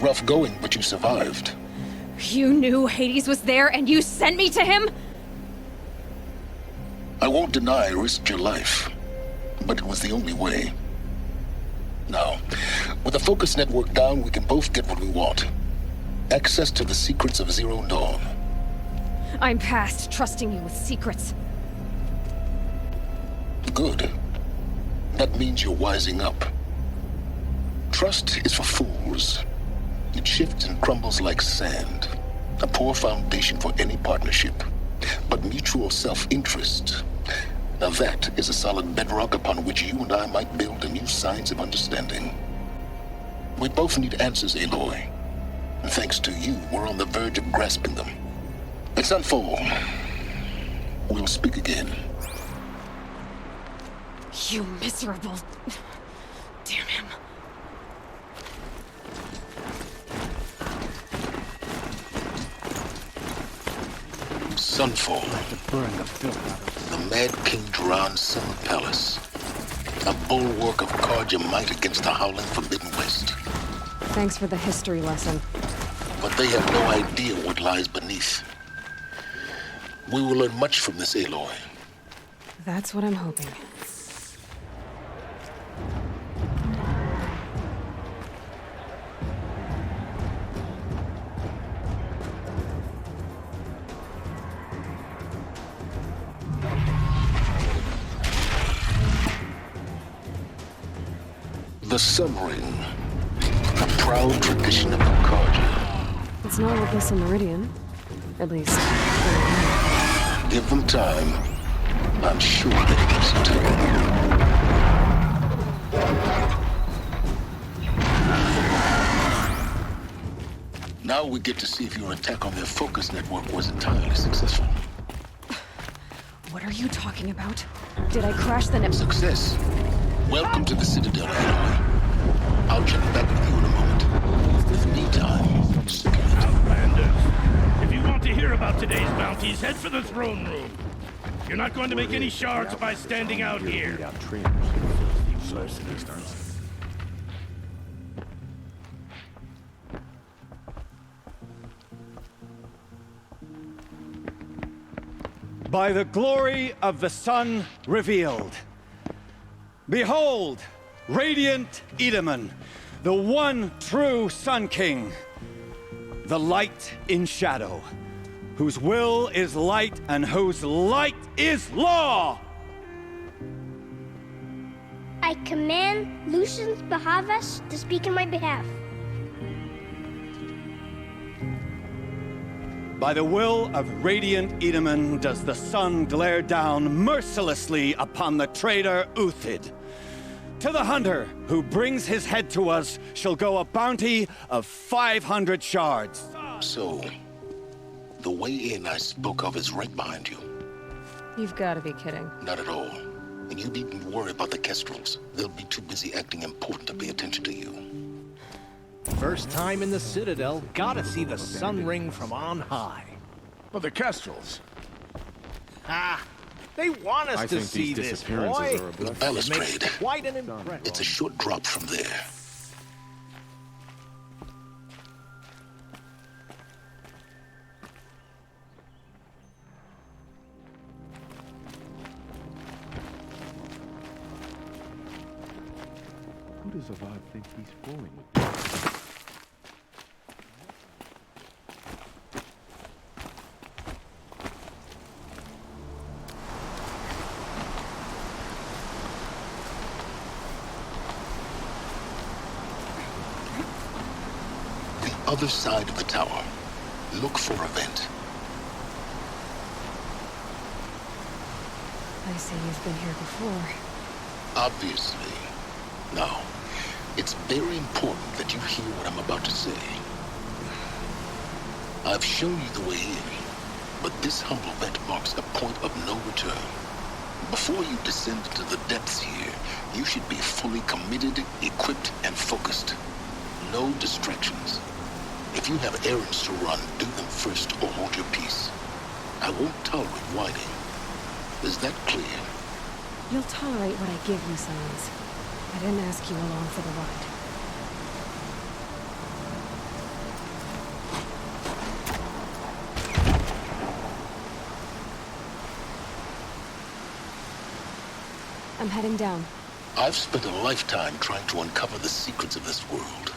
Rough going, but you survived. You knew Hades was there and you sent me to him? I won't deny I risked your life, but it was the only way. Now, with the focus network down, we can both get what we want. Access to the secrets of Zero Dawn. I'm past trusting you with secrets. Good. That means you're wising up. Trust is for fools. It shifts and crumbles like sand. A poor foundation for any partnership. But mutual self-interest, now that is a solid bedrock upon which you and I might build a new science of understanding. We both need answers, Aloy. And thanks to you, we're on the verge of grasping them. Let's unfold. We'll speak again. You miserable... Damn him. Sunfall. The Mad King Duran's summer palace. A bulwark of Carja might against the howling Forbidden West. Thanks for the history lesson. But they have no idea what lies beneath. We will learn much from this, Aloy. That's what I'm hoping. The Sun Ring. A proud tradition of the Carja. It's not what this in Meridian. At least... Give them time. I'm sure they can see time. Now we get to see if your attack on their focus network was entirely successful. What are you talking about? Did I crash the net? Success. Welcome to the Citadel, Aloy. I'll check back with you in a moment. In the meantime, secure it. Outlanders, if you want to hear about today's bounties, head for the throne room. You're not going to make any shards by standing out here. By the glory of the sun revealed. Behold, radiant Edaman, the one true Sun King, the light in shadow, whose will is light and whose light is law! I command Lucius Bahavas to speak in my behalf. By the will of radiant Edaman does the sun glare down mercilessly upon the traitor Uthid. To the hunter who brings his head to us shall go a bounty of 500 shards. So, the way in I spoke of is right behind you. You've got to be kidding. Not at all. And you needn't worry about the Kestrels. They'll be too busy acting important to pay attention to you. First time in the Citadel, gotta see the Sun Ring from on high. Well, the Kestrels. Ah, they want us to see this, boy. The balustrade. Quite an impression. It's a short drop from there. Who does Avad think he's fooling with? Other side of the tower. Look for a vent. I see you've been here before. Obviously. Now, it's very important that you hear what I'm about to say. I've shown you the way in, but this humble vent marks a point of no return. Before you descend into the depths here, you should be fully committed, equipped, and focused. No distractions. If you have errands to run, do them first or hold your peace. I won't tolerate whining. Is that clear? You'll tolerate what I give you, Science. I didn't ask you along for the ride. I'm heading down. I've spent a lifetime trying to uncover the secrets of this world.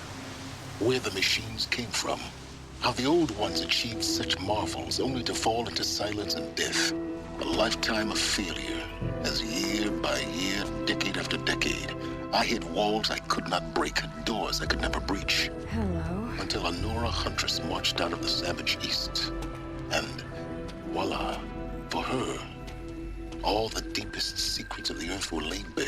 Where the machines came from. How the old ones achieved such marvels only to fall into silence and death. A lifetime of failure, as year by year, decade after decade, I hit walls I could not break, doors I could never breach. Hello. Until a Nora huntress marched out of the savage east. And voila, for her, all the deepest secrets of the earth were laid bare.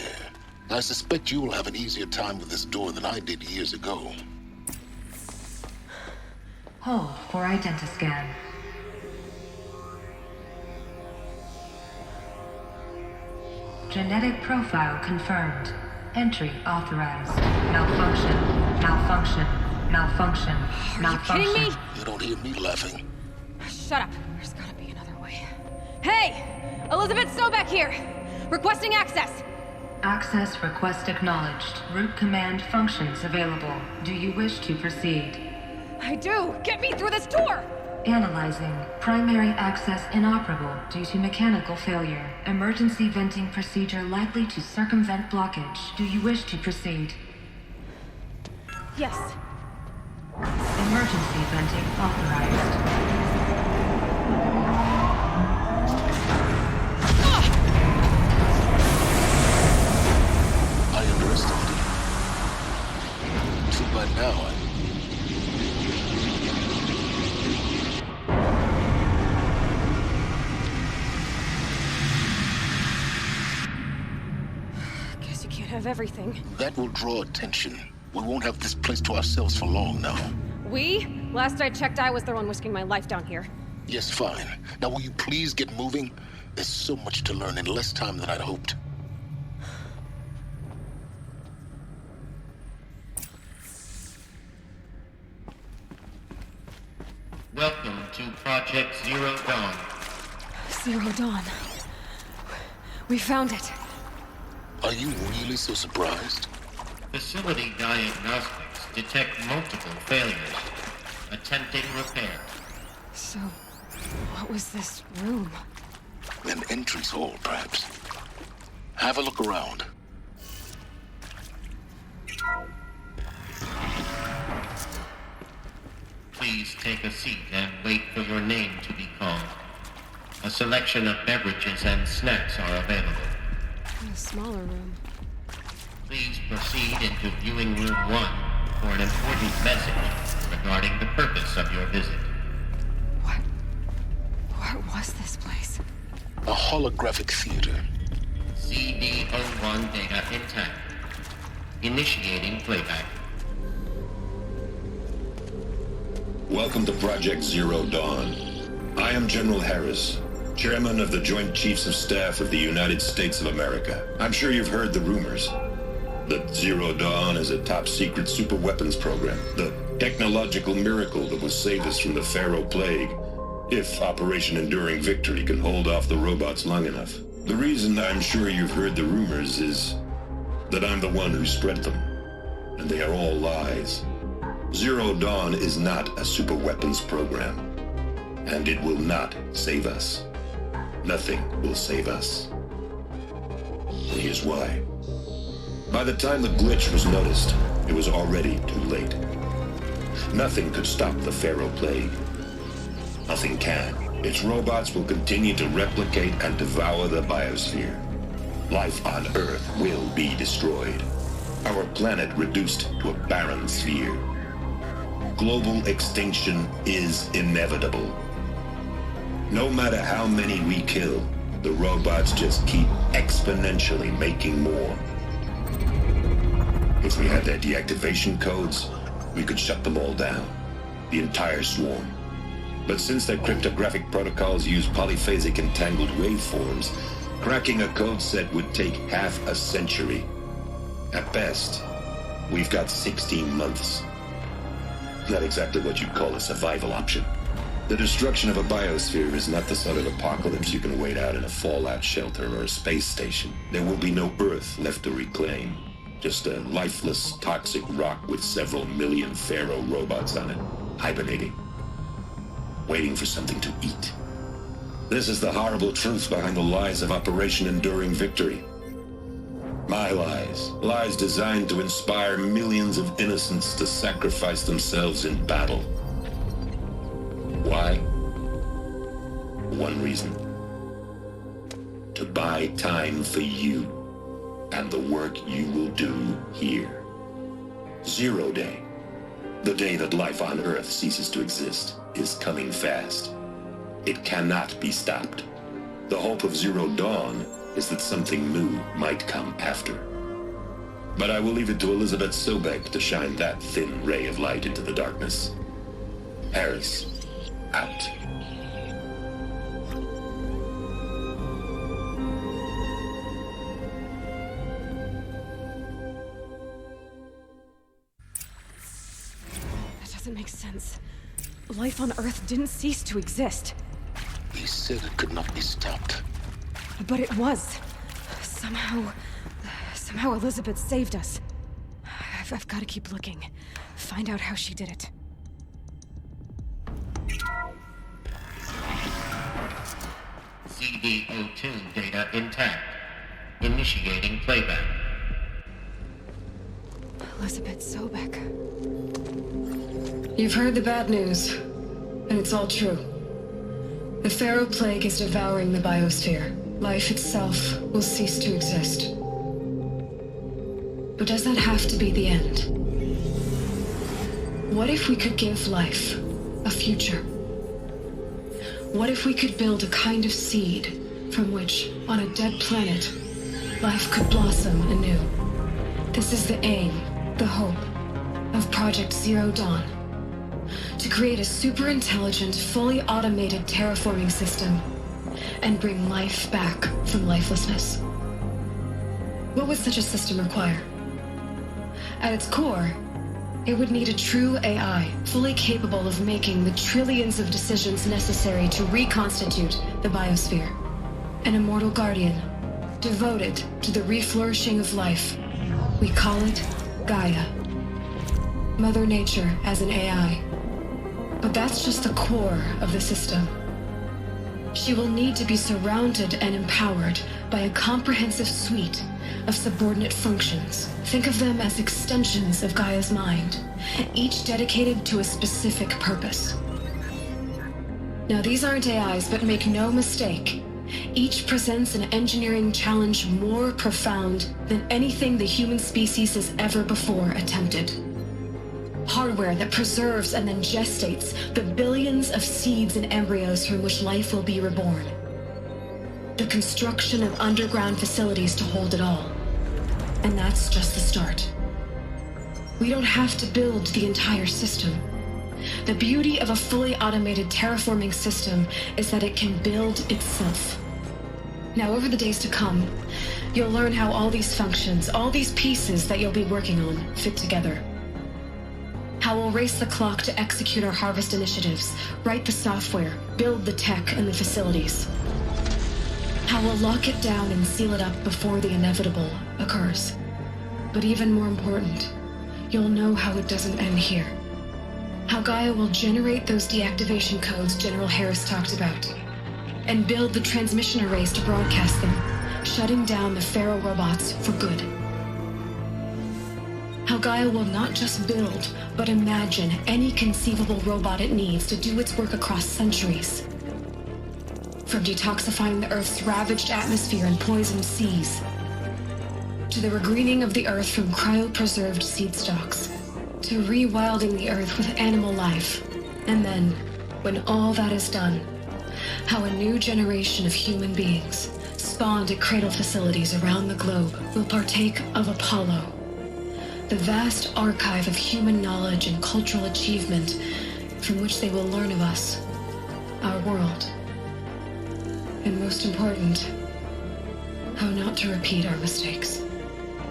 I suspect you will have an easier time with this door than I did years ago. Hold for identiscan. Genetic profile confirmed. Entry authorized. Malfunction. Malfunction. Malfunction. Malfunction. Kidding me? You don't hear me laughing. Shut up. There's gotta be another way. Hey! Elizabeth Sobeck here! Requesting access! Access request acknowledged. Root command functions available. Do you wish to proceed? I do! Get me through this door! Analyzing. Primary access inoperable due to mechanical failure. Emergency venting procedure likely to circumvent blockage. Do you wish to proceed? Yes. Emergency venting authorized. I underestimated you. So by now, Guess you can't have everything. that will draw attention. We won't have this place to ourselves for long now. We? Last I checked, I was the one risking my life down here. Yes, fine. Now will you please get moving? There's so much to learn in less time than I'd hoped. Welcome to Project Zero Dawn. Zero Dawn. We found it. Are you really so surprised? Facility diagnostics detect multiple failures. Attempting repair. So, what was this room? An entrance hall, perhaps. Have a look around. Please take a seat and wait for your name to be called. A selection of beverages and snacks are available. A smaller room. Please proceed into viewing room 1 for an important message regarding the purpose of your visit. What was this place? A holographic theater. CD01 data intact. Initiating playback. Welcome to Project Zero Dawn. I am General Harris, Chairman of the Joint Chiefs of Staff of the United States of America. I'm sure you've heard the rumors that Zero Dawn is a top-secret superweapons program, the technological miracle that will save us from the Pharaoh Plague, if Operation Enduring Victory can hold off the robots long enough. The reason I'm sure you've heard the rumors is that I'm the one who spread them, and they are all lies. Zero Dawn is not a superweapons program, and it will not save us. Nothing will save us. And here's why. By the time the glitch was noticed, it was already too late. Nothing could stop the Pharaoh Plague. Nothing can. Its robots will continue to replicate and devour the biosphere. Life on Earth will be destroyed. Our planet reduced to a barren sphere. Global extinction is inevitable. No matter how many we kill, the robots just keep exponentially making more. If we had their deactivation codes, we could shut them all down. The entire swarm. But since their cryptographic protocols use polyphasic entangled waveforms, cracking a code set would take half a century. At best, we've got 16 months. Not exactly what you'd call a survival option. The destruction of a biosphere is not the sort of apocalypse you can wait out in a fallout shelter or a space station. There will be no Earth left to reclaim. Just a lifeless, toxic rock with several million Pharaoh robots on it, hibernating, waiting for something to eat. This is the horrible truth behind the lies of Operation Enduring Victory. My lies. Lies designed to inspire millions of innocents to sacrifice themselves in battle. Why? One reason. To buy time for you and the work you will do here. 0 Day, the day that life on Earth ceases to exist, is coming fast. It cannot be stopped. The hope of Zero Dawn is that something new might come after. But I will leave it to Elizabeth Sobek to shine that thin ray of light into the darkness. Harris, out. That doesn't make sense. Life on Earth didn't cease to exist. He said it could not be stopped. But it was. Somehow Elizabeth saved us. I've got to keep looking. Find out how she did it. CD02 data intact. Initiating playback. Elizabeth Sobek. You've heard the bad news, and it's all true. The Pharaoh Plague is devouring the biosphere. Life itself will cease to exist. But does that have to be the end? What if we could give life a future? What if we could build a kind of seed from which, on a dead planet, life could blossom anew? This is the aim, the hope, of Project Zero Dawn. To create a super-intelligent, fully automated terraforming system and bring life back from lifelessness. What would such a system require? At its core, it would need a true AI, fully capable of making the trillions of decisions necessary to reconstitute the biosphere. An immortal guardian, devoted to the reflourishing of life. We call it Gaia. Mother Nature as an AI. But that's just the core of the system. She will need to be surrounded and empowered by a comprehensive suite of subordinate functions. Think of them as extensions of Gaia's mind, each dedicated to a specific purpose. Now, these aren't AIs, but make no mistake, each presents an engineering challenge more profound than anything the human species has ever before attempted. Hardware that preserves and then gestates the billions of seeds and embryos from which life will be reborn. The construction of underground facilities to hold it all. And that's just the start. We don't have to build the entire system. The beauty of a fully automated terraforming system is that it can build itself. Now, over the days to come, you'll learn how all these functions, all these pieces that you'll be working on, fit together. How we'll race the clock to execute our harvest initiatives, write the software, build the tech and the facilities. How we'll lock it down and seal it up before the inevitable occurs. But even more important, you'll know how it doesn't end here. How Gaia will generate those deactivation codes General Harris talked about, and build the transmission arrays to broadcast them, shutting down the Pharaoh robots for good. How Gaia will not just build, but imagine any conceivable robot it needs to do its work across centuries. From detoxifying the Earth's ravaged atmosphere and poisoned seas, to the regreening of the Earth from cryopreserved seed stalks, to rewilding the Earth with animal life. And then, when all that is done, how a new generation of human beings, spawned at cradle facilities around the globe, will partake of Apollo, the vast archive of human knowledge and cultural achievement from which they will learn of us, our world. And most important, how not to repeat our mistakes.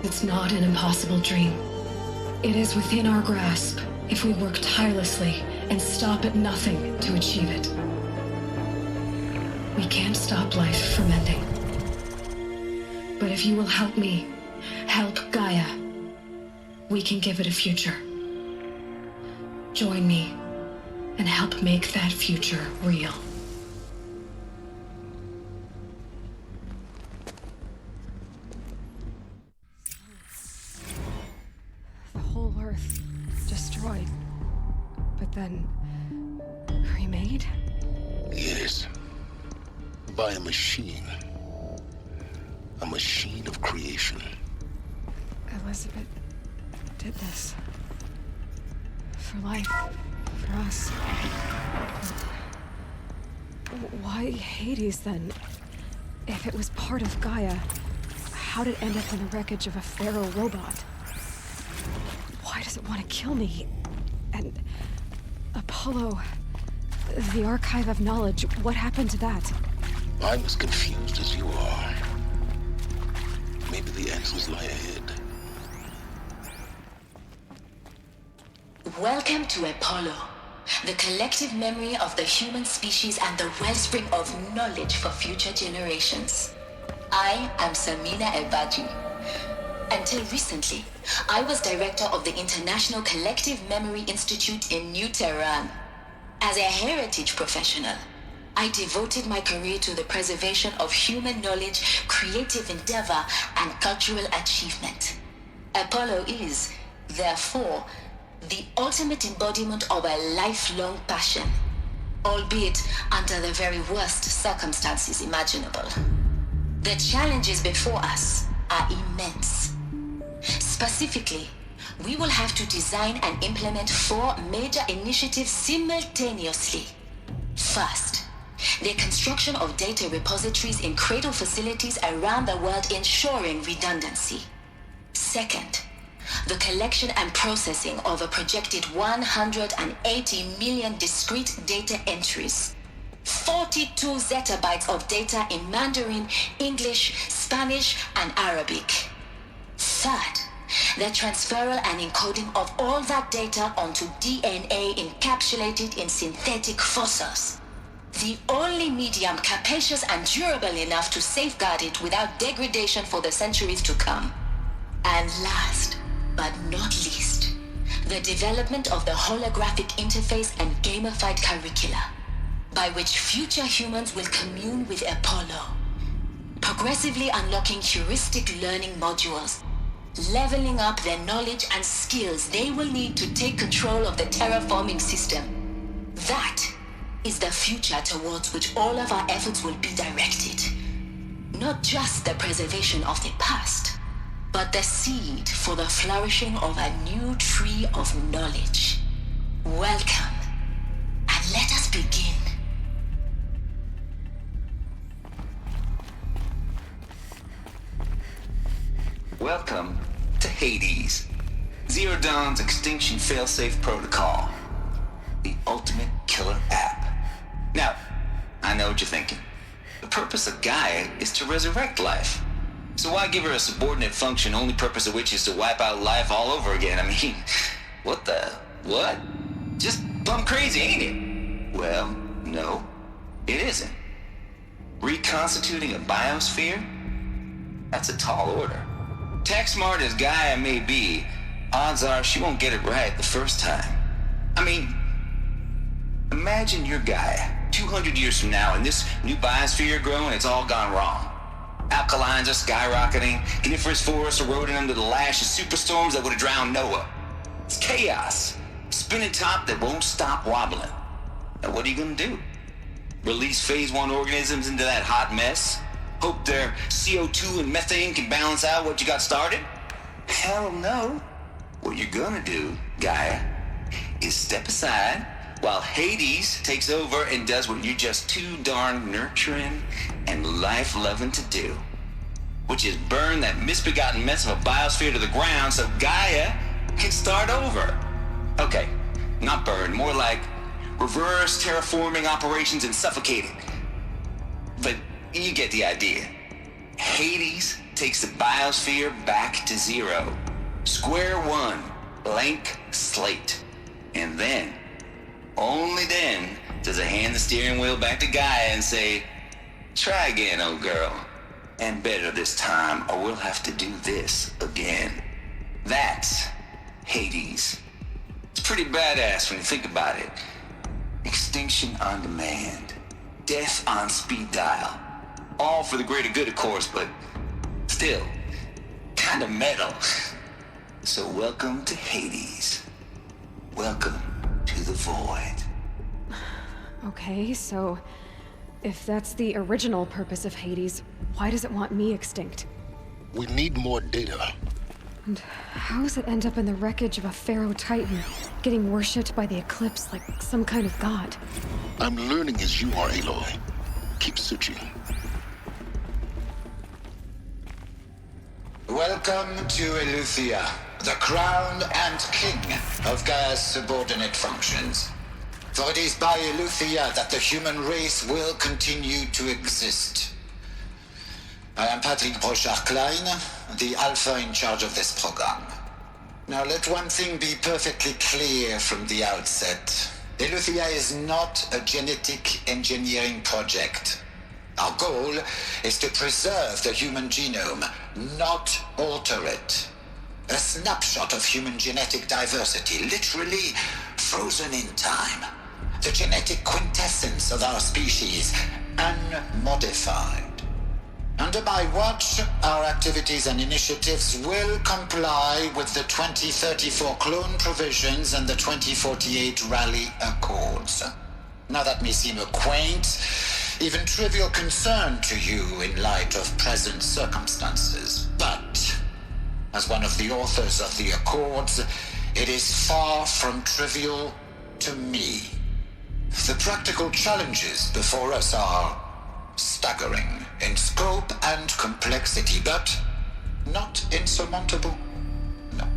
It's not an impossible dream. It is within our grasp if we work tirelessly and stop at nothing to achieve it. We can't stop life from ending. But if you will help me, help Gaia, we can give it a future. Join me and help make that future real. but then remade? Yes. By a machine. A machine of creation. Elizabeth did this. For life. For us. Why Hades, then? If it was part of Gaia, how did it end up in the wreckage of a Pharaoh robot? Why does it want to kill me? And Apollo, the Archive of Knowledge, what happened to that? I'm as confused as you are. Maybe the answers lie ahead. Welcome to Apollo, the collective memory of the human species and the wellspring of knowledge for future generations. I am Samina Elbaji. Until recently, I was director of the International Collective Memory Institute in New Tehran. As a heritage professional, I devoted my career to the preservation of human knowledge, creative endeavor, and cultural achievement. Apollo is, therefore, the ultimate embodiment of a lifelong passion, albeit under the very worst circumstances imaginable. The challenges before us are immense. Specifically, we will have to design and implement 4 major initiatives simultaneously. First, the construction of data repositories in cradle facilities around the world ensuring redundancy. Second, the collection and processing of a projected 180 million discrete data entries. 42 zettabytes of data in Mandarin, English, Spanish, and Arabic. Third, the transferal and encoding of all that data onto DNA encapsulated in synthetic fossils. The only medium capacious and durable enough to safeguard it without degradation for the centuries to come. And last, but not least, the development of the holographic interface and gamified curricula, by which future humans will commune with Apollo, progressively unlocking heuristic learning modules, leveling up their knowledge and skills they will need to take control of the terraforming system. That is the future towards which all of our efforts will be directed. Not just the preservation of the past, but the seed for the flourishing of a new tree of knowledge. Welcome, and let us begin. Welcome to Hades, Zero Dawn's extinction failsafe protocol, the ultimate killer app. Now, I know what you're thinking. The purpose of Gaia is to resurrect life. So why give her a subordinate function, only purpose of which is to wipe out life all over again? I mean, what? Just plumb crazy, ain't it? Well, no, it isn't. Reconstituting a biosphere? That's a tall order. Tech smart as Gaia may be, odds are she won't get it right the first time. I mean, imagine you're Gaia, 200 years from now, and this new biosphere you're growing, it's all gone wrong. Alkalines are skyrocketing, coniferous forests eroding under the lash of superstorms that would have drowned Noah. It's chaos, spinning top that won't stop wobbling. Now what are you gonna do? Release phase 1 organisms into that hot mess? Hope their CO2 and methane can balance out what you got started? Hell no. What you're gonna do, Gaia, is step aside while Hades takes over and does what you're just too darn nurturing and life-loving to do, which is burn that misbegotten mess of a biosphere to the ground so Gaia can start over. Okay, not burn, more like reverse terraforming operations and suffocate it. But you get the idea. Hades takes the biosphere back to zero. Square one, blank slate. And then, only then, does it hand the steering wheel back to Gaia and say, try again, old girl. And better this time, or we'll have to do this again. That's Hades. It's pretty badass when you think about it. Extinction on demand. Death on speed dial. All for the greater good, of course, but still, kind of metal. So welcome to Hades. Welcome to the void. Okay, so if that's the original purpose of Hades, why does it want me extinct? We need more data. And how does it end up in the wreckage of a Pharaoh Titan, getting worshipped by the Eclipse like some kind of god? I'm learning as you are, Aloy. Keep searching. Welcome to Eleuthia, the crown and king of Gaia's subordinate functions. For it is by Eleuthia that the human race will continue to exist. I am Patrick Brochard-Klein, the Alpha in charge of this program. Now let one thing be perfectly clear from the outset. Eleuthia is not a genetic engineering project. Our goal is to preserve the human genome, not alter it. A snapshot of human genetic diversity, literally frozen in time. The genetic quintessence of our species, unmodified. Under my watch, our activities and initiatives will comply with the 2034 clone provisions and the 2048 Rally Accords. Now that may seem a quaint, even trivial concern to you in light of present circumstances, but as one of the authors of the Accords, it is far from trivial to me. The practical challenges before us are staggering in scope and complexity, but not insurmountable. No.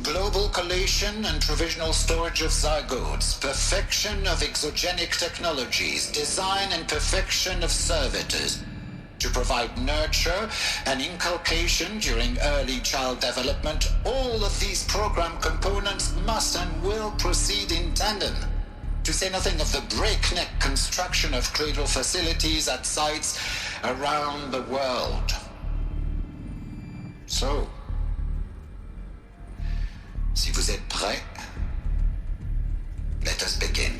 Global collation and provisional storage of zygotes, perfection of exogenic technologies, design and perfection of servitors to provide nurture and inculcation during early child development. All of these program components must and will proceed in tandem. To say nothing of the breakneck construction of cradle facilities at sites around the world. So, si vous êtes prêts, let us begin.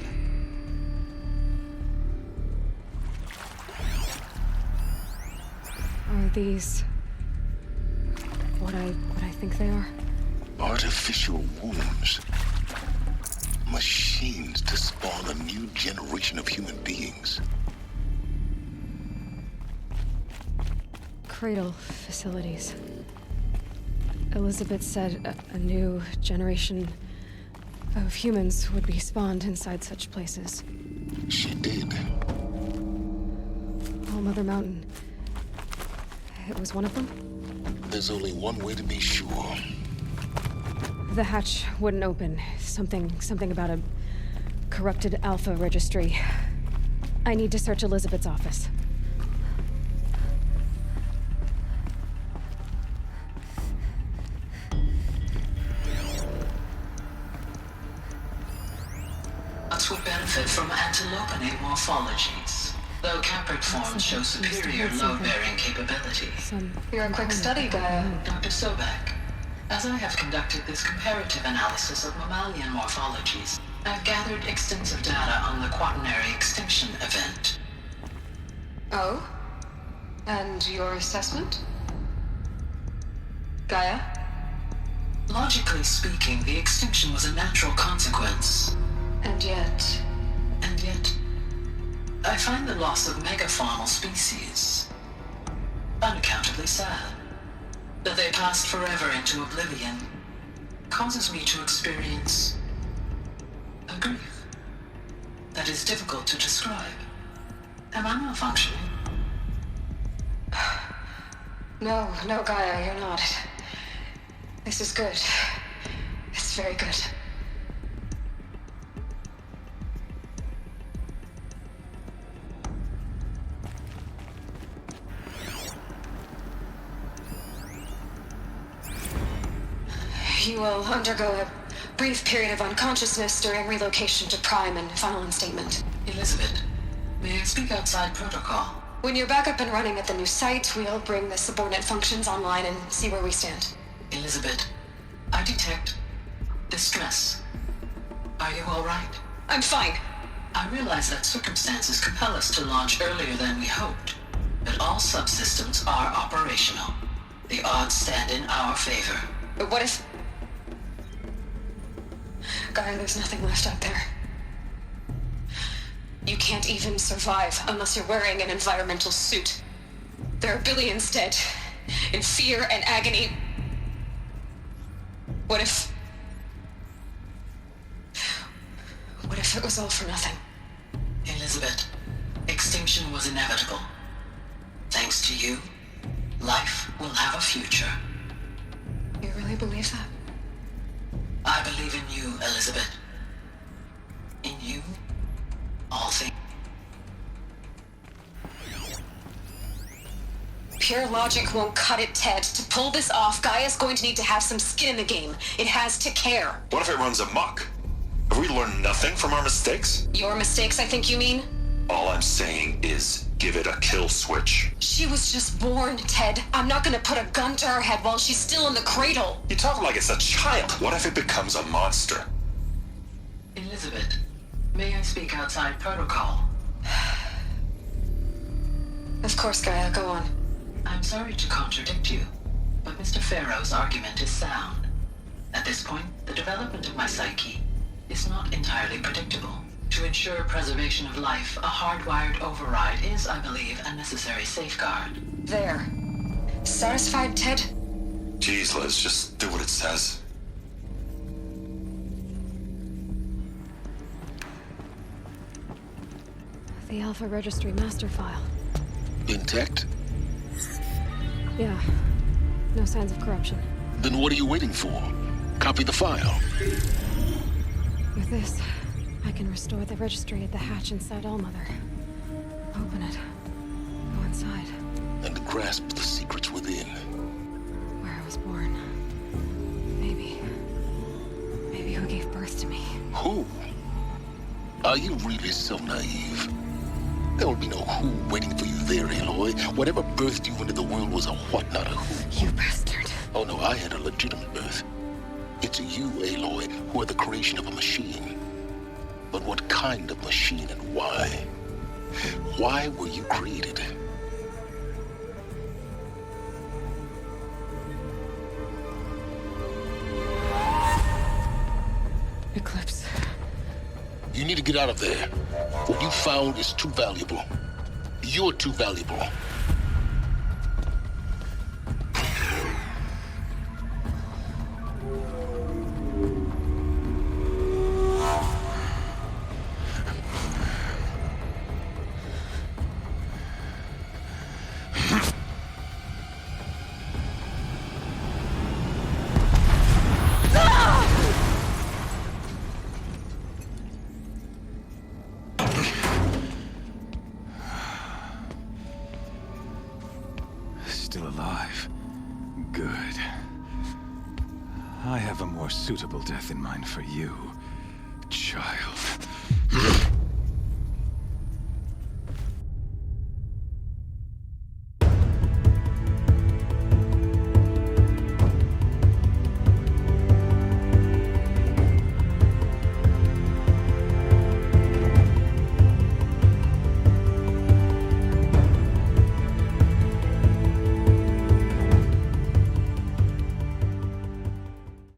Are these what I think they are? Artificial wombs. Machines to spawn a new generation of human beings. Cradle facilities. Elizabeth said a new generation of humans would be spawned inside such places. She did. All Mother Mountain. It was one of them? There's only one way to be sure. The hatch wouldn't open. Something about a corrupted Alpha registry. I need to search Elizabeth's office. Us would benefit from antilopenate morphologies, though Caprid forms show superior load-bearing capabilities. You're a quick study, Gaia. Dr. Sobek, as I have conducted this comparative analysis of mammalian morphologies, I've gathered extensive data on the quaternary extinction event. Oh? And your assessment? Gaia? Logically speaking, the extinction was a natural consequence. And yet, I find the loss of megafaunal species unaccountably sad. That they passed forever into oblivion causes me to experience a grief that is difficult to describe. Am I malfunctioning? No, Gaia, you're not. This is good. It's very good. You will undergo a brief period of unconsciousness during relocation to Prime and final instatement. Elizabeth, may I speak outside protocol? When you're back up and running at the new site, we'll bring the subordinate functions online and see where we stand. Elizabeth, I detect distress. Are you all right? I'm fine. I realize that circumstances compel us to launch earlier than we hoped, but all subsystems are operational. The odds stand in our favor. But what if... Gaia, there's nothing left out there. You can't even survive unless you're wearing an environmental suit. There are billions dead, in fear and agony. What if it was all for nothing? Elizabeth, extinction was inevitable. Thanks to you, life will have a future. You really believe that? I believe in you, Elizabeth. In you, all things. Pure logic won't cut it, Ted. To pull this off, Gaia's going to need to have some skin in the game. It has to care. What if it runs amok? Have we learned nothing from our mistakes? Your mistakes, I think you mean? All I'm saying is, give it a kill switch. She was just born, Ted. I'm not gonna put a gun to her head while she's still in the cradle. You talk like it's a child. What if it becomes a monster? Elizabeth, may I speak outside protocol? Of course, Gaia, go on. I'm sorry to contradict you, but Mr. Farrow's argument is sound. At this point, the development of my psyche is not entirely predictable. To ensure preservation of life, a hardwired override is, I believe, a necessary safeguard. There. Satisfied, Ted? Jeez, Liz, just do what it says. The Alpha Registry master file. Intact? Yeah. No signs of corruption. Then what are you waiting for? Copy the file. With this, I can restore the registry at the hatch inside Allmother. Open it. Go inside. And grasp the secrets within. Where I was born. Maybe who gave birth to me. Who? Are you really so naive? There will be no who waiting for you there, Aloy. Whatever birthed you into the world was a what, not a who. You bastard. Oh no, I had a legitimate birth. It's you, Aloy, who are the creation of a machine. But what kind of machine and why? Why were you created? Eclipse. You need to get out of there. What you found is too valuable. You're too valuable. Still alive. Good. I have a more suitable death in mind for you, child.